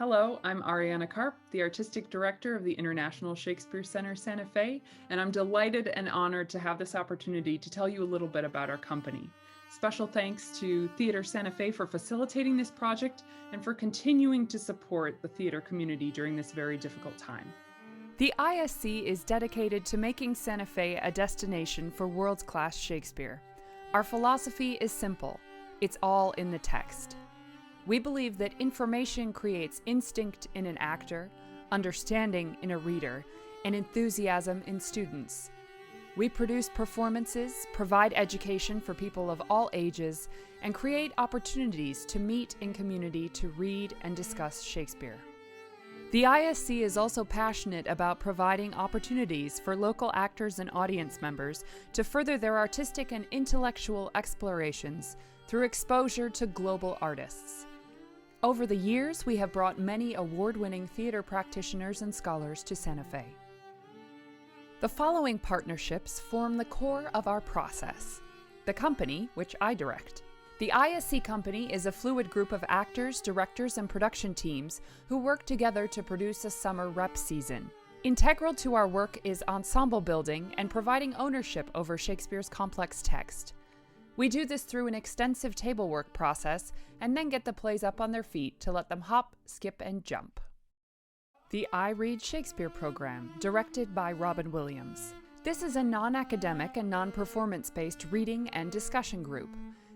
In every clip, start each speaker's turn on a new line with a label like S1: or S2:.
S1: Hello, I'm Ariana Karp, the Artistic Director of the International Shakespeare Center Santa Fe, and I'm delighted and honored to have this opportunity to tell you a little bit about our company. Special thanks to Theater Santa Fe for facilitating this project and for continuing to support the theater community during this very difficult time.
S2: The ISC is dedicated to making Santa Fe a destination for world-class Shakespeare. Our philosophy is simple. It's all in the text. We believe that information creates instinct in an actor, understanding in a reader, and enthusiasm in students. We produce performances, provide education for people of all ages, and create opportunities to meet in community to read and discuss Shakespeare. The ISC is also passionate about providing opportunities for local actors and audience members to further their artistic and intellectual explorations through exposure to global artists. Over the years, we have brought many award-winning theater practitioners and scholars to Santa Fe. The following partnerships form the core of our process. The company, which I direct. The ISC Company is a fluid group of actors, directors, and production teams who work together to produce a summer rep season. Integral to our work is ensemble building and providing ownership over Shakespeare's complex text. We do this through an extensive table work process and then get the plays up on their feet to let them hop, skip, and jump. The I Read Shakespeare program, directed by Robin Williams. This is a non-academic and non-performance-based reading and discussion group.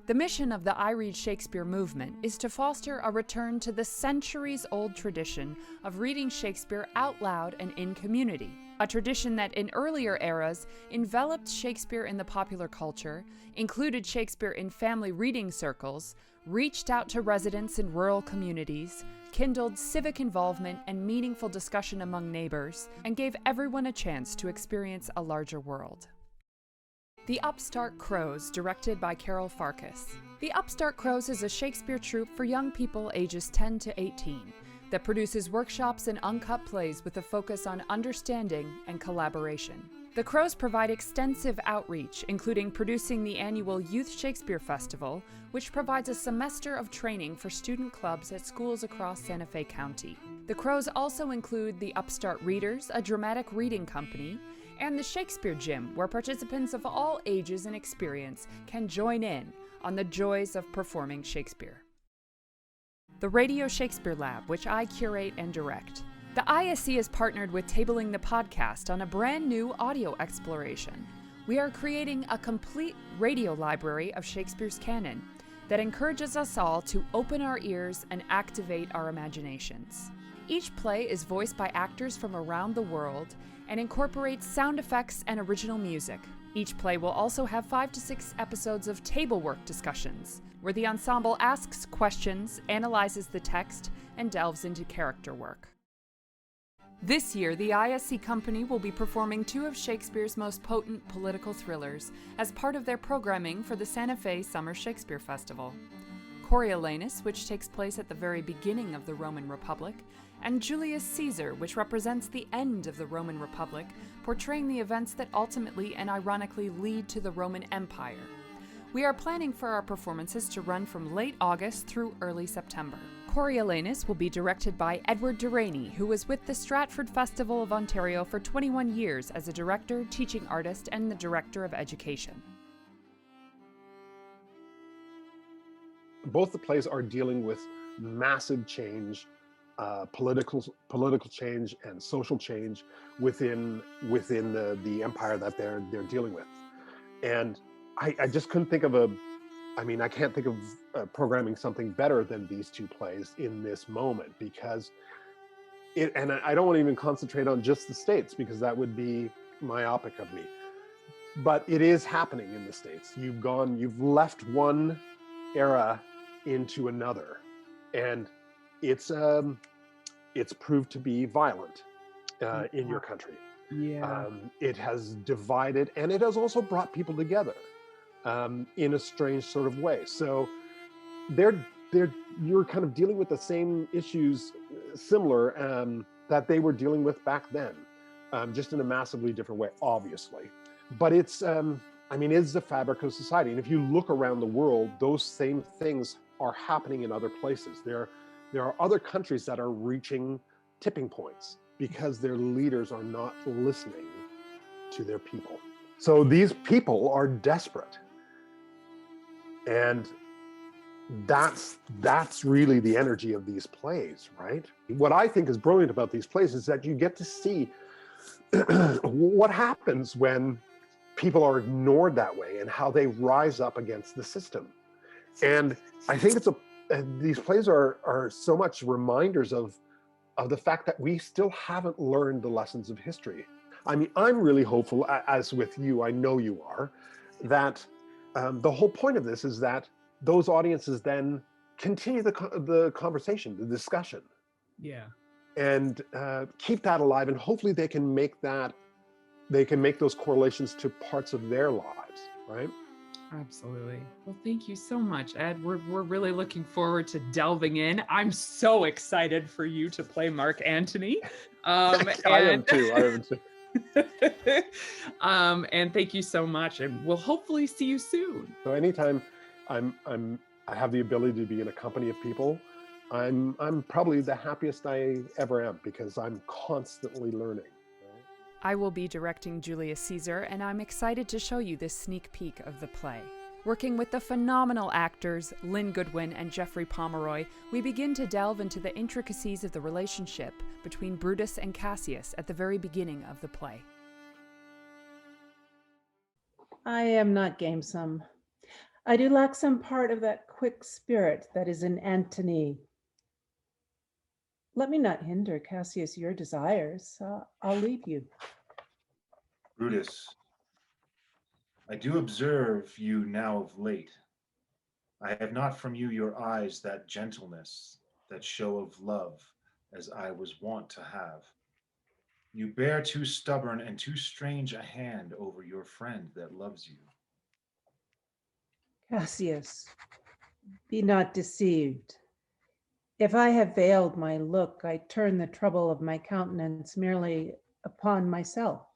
S2: The mission of the I Read Shakespeare movement is to foster a return to the centuries-old tradition of reading Shakespeare out loud and in community, a tradition that in earlier eras enveloped Shakespeare in the popular culture, included Shakespeare in family reading circles, reached out to residents in rural communities, kindled civic involvement and meaningful discussion among neighbors, and gave everyone a chance to experience a larger world. The Upstart Crows, directed by Carol Farkas. The Upstart Crows is a Shakespeare troupe for young people ages 10 to 18 that produces workshops and uncut plays with a focus on understanding and collaboration. The Crows provide extensive outreach, including producing the annual Youth Shakespeare Festival, which provides a semester of training for student clubs at schools across Santa Fe County. The Crows also include the Upstart Readers, a dramatic reading company, and the Shakespeare Gym, where participants of all ages and experience can join in on the joys of performing Shakespeare. The Radio Shakespeare Lab, which I curate and direct. The ISC is partnered with Tabling the Podcast on a brand new audio exploration. We are creating a complete radio library of Shakespeare's canon that encourages us all to open our ears and activate our imaginations. Each play is voiced by actors from around the world and incorporates sound effects and original music. Each play will also have 5 to 6 episodes of table work discussions, where the ensemble asks questions, analyzes the text, and delves into character work. This year, the ISC Company will be performing 2 of Shakespeare's most potent political thrillers as part of their programming for the Santa Fe Summer Shakespeare Festival. Coriolanus, which takes place at the very beginning of the Roman Republic, and Julius Caesar, which represents the end of the Roman Republic, portraying the events that ultimately and ironically lead to the Roman Empire. We are planning for our performances to run from late August through early September. Coriolanus will be directed by Edward Deraney, who was with the Stratford Festival of Ontario for 21 years as a director, teaching artist, and the director of education.
S3: Both the plays are dealing with massive change, political change and social change within the empire that they're dealing with. And I just couldn't think of I can't think of programming something better than these 2 plays in this moment, because and I don't want to even concentrate on just the States, because that would be myopic of me. But it is happening in the States. You've left one era into another, and it's proved to be violent in your country.
S1: Yeah.
S3: It has divided, and it has also brought people together in a strange sort of way. So you're kind of dealing with the same issues, similar, that they were dealing with back then, just in a massively different way, obviously. But it's the fabric of society. And if you look around the world, those same things are happening in other places. There are other countries that are reaching tipping points because their leaders are not listening to their people. So these people are desperate. And that's really the energy of these plays, right? What I think is brilliant about these plays is that you get to see what happens when people are ignored that way and how they rise up against the system. And I think these plays are so much reminders of the fact that we still haven't learned the lessons of history. I mean, I'm really hopeful, as with you, I know you are, that the whole point of this is that those audiences then continue the conversation, the discussion.
S1: Yeah.
S3: And keep that alive, and hopefully they can make those correlations to parts of their lives, right?
S1: Absolutely. Well, thank you so much, Ed. We're really looking forward to delving in. I'm so excited for you to play Mark Antony.
S3: I am too.
S1: And thank you so much, and we'll hopefully see you soon.
S3: So anytime I have the ability to be in a company of people, I'm probably the happiest I ever am, because I'm constantly learning.
S2: I will be directing Julius Caesar, and I'm excited to show you this sneak peek of the play. Working with the phenomenal actors Lynn Goodwin and Jeffrey Pomeroy, we begin to delve into the intricacies of the relationship between Brutus and Cassius at the very beginning of the play.
S4: I am not gamesome. I do lack some part of that quick spirit that is in Antony. Let me not hinder, Cassius, your desires. I'll leave you.
S5: Brutus, I do observe you now of late. I have not from you your eyes that gentleness, that show of love, as I was wont to have. You bear too stubborn and too strange a hand over your friend that loves you.
S4: Cassius, be not deceived. If I have veiled my look, I turn the trouble of my countenance merely upon myself.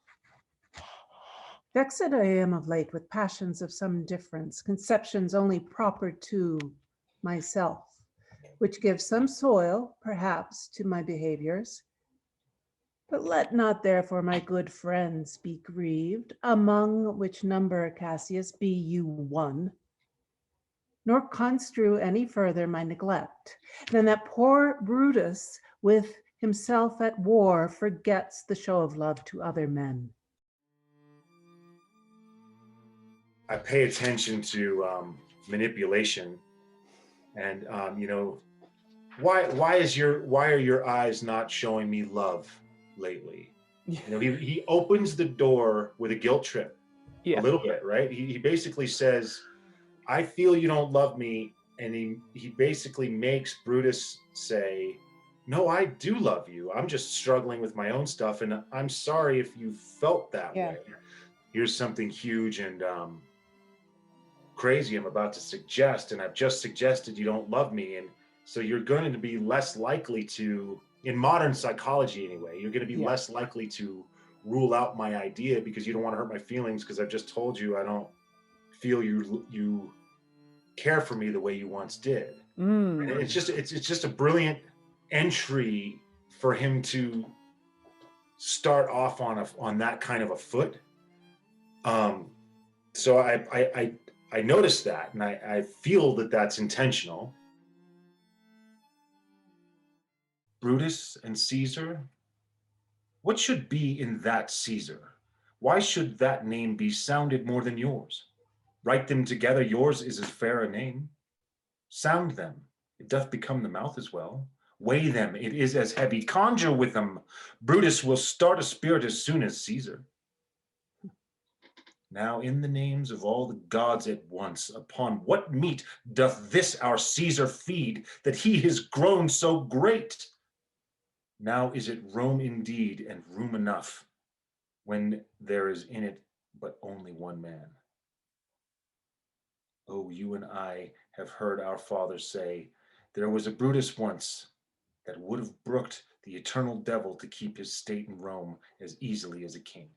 S4: Vexed I am of late with passions of some difference, conceptions only proper to myself, which give some soil, perhaps, to my behaviors. But let not therefore my good friends be grieved, among which number, Cassius, be you one, nor construe any further my neglect, than that poor Brutus with himself at war forgets the show of love to other men.
S5: I pay attention to manipulation, and why are your eyes not showing me love lately? He opens the door with a guilt trip, a little bit, right? He basically says, I feel you don't love me, and he basically makes Brutus say, no, I do love you. I'm just struggling with my own stuff, and I'm sorry if you felt that way. Here's something huge and crazy I'm about to suggest, and I've just suggested you don't love me, and so you're going to be less likely to, in modern psychology anyway, you're going to be less likely to rule out my idea because you don't want to hurt my feelings, because I've just told you I don't feel you care for me the way you once did. And it's just a brilliant entry for him to start off on that kind of a foot. So I noticed that, and I feel that that's intentional. Brutus and Caesar, what should be in that Caesar? Why should that name be sounded more than yours? Write them together, yours is as fair a name. Sound them, it doth become the mouth as well. Weigh them, it is as heavy. Conjure with them, Brutus will start a spirit as soon as Caesar. Now in the names of all the gods at once, upon what meat doth this our Caesar feed, that he is grown so great? Now is it Rome indeed, and room enough, when there is in it but only one man. Oh, you and I have heard our fathers say, there was a Brutus once that would have brooked the eternal devil to keep his state in Rome as easily as a king.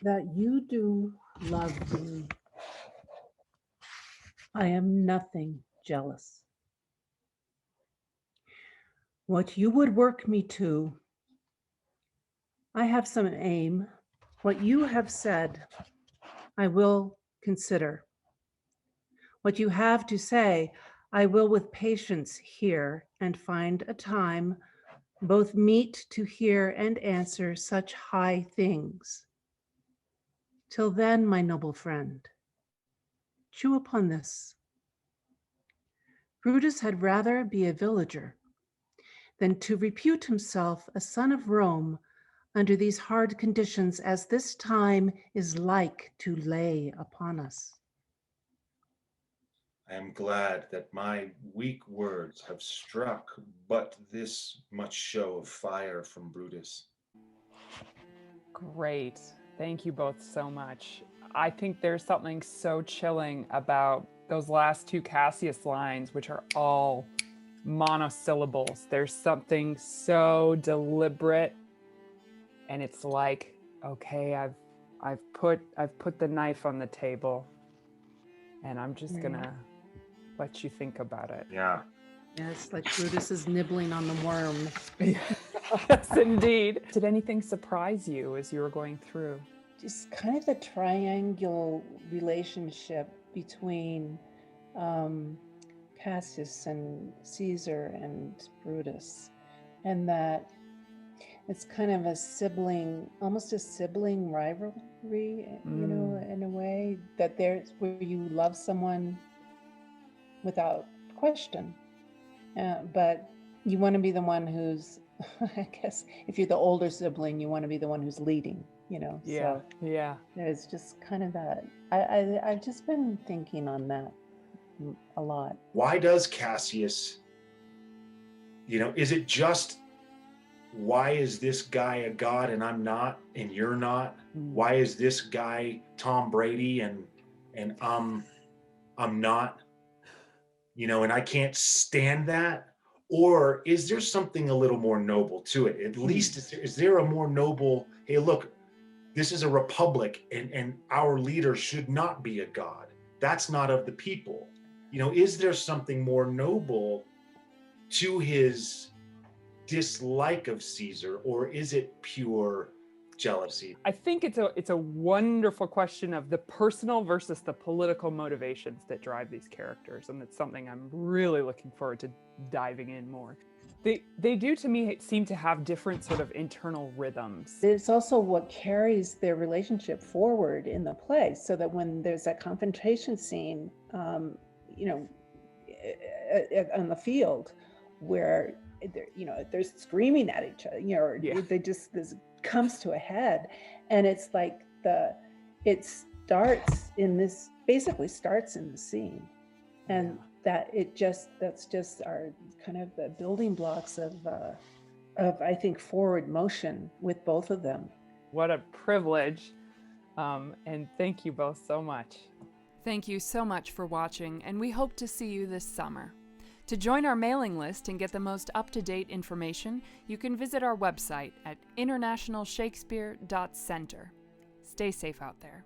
S4: That you do love me. I am nothing jealous. What you would work me to. I have some aim. What you have said, I will consider. What you have to say, I will with patience hear and find a time, both meet to hear and answer such high things. Till then, my noble friend, chew upon this. Brutus had rather be a villager than to repute himself a son of Rome under these hard conditions as this time is like to lay upon us.
S5: I am glad that my weak words have struck but this much show of fire from Brutus.
S1: Great. Thank you both so much. I think there's something so chilling about those last two Cassius lines, which are all monosyllables. There's something so deliberate, and it's like, okay, I've put the knife on the table, and I'm just gonna let you think about it.
S5: Yeah.
S4: Yes, like Brutus is nibbling on the worm.
S1: Yes, indeed. Did anything surprise you as you were going through?
S4: Just kind of the triangular relationship between Cassius and Caesar and Brutus, and that it's kind of a sibling, almost a sibling rivalry, you know, in a way, that there's where you love someone without question, but you want to be the one who's, I guess, if you're the older sibling, you want to be the one who's leading, you know.
S1: Yeah,
S4: So
S1: yeah.
S4: there's just kind of that. I've just been thinking on that a lot.
S5: Why does Cassius, is it just, why is this guy a god and I'm not and you're not? Why is this guy Tom Brady and I'm not? And I can't stand that? Or is there something a little more noble to it? At least is there a more noble, hey, look, this is a republic and our leader should not be a god. That's not of the people. Is there something more noble to his dislike of Caesar, or is it pure jealousy?
S1: I think it's a wonderful question of the personal versus the political motivations that drive these characters, and it's something I'm really looking forward to diving in more. They do, to me, seem to have different sort of internal rhythms.
S4: It's also what carries their relationship forward in the play, so that when there's that confrontation scene, on the field, where they're screaming at each other, they just, this comes to a head, and it's like basically starts in the scene, and that's just our kind of the building blocks of I think forward motion with both of them.
S1: What a privilege, and thank you both so much.
S2: Thank you so much for watching, and we hope to see you this summer. To join our mailing list and get the most up-to-date information, you can visit our website at internationalshakespeare.center. Stay safe out there.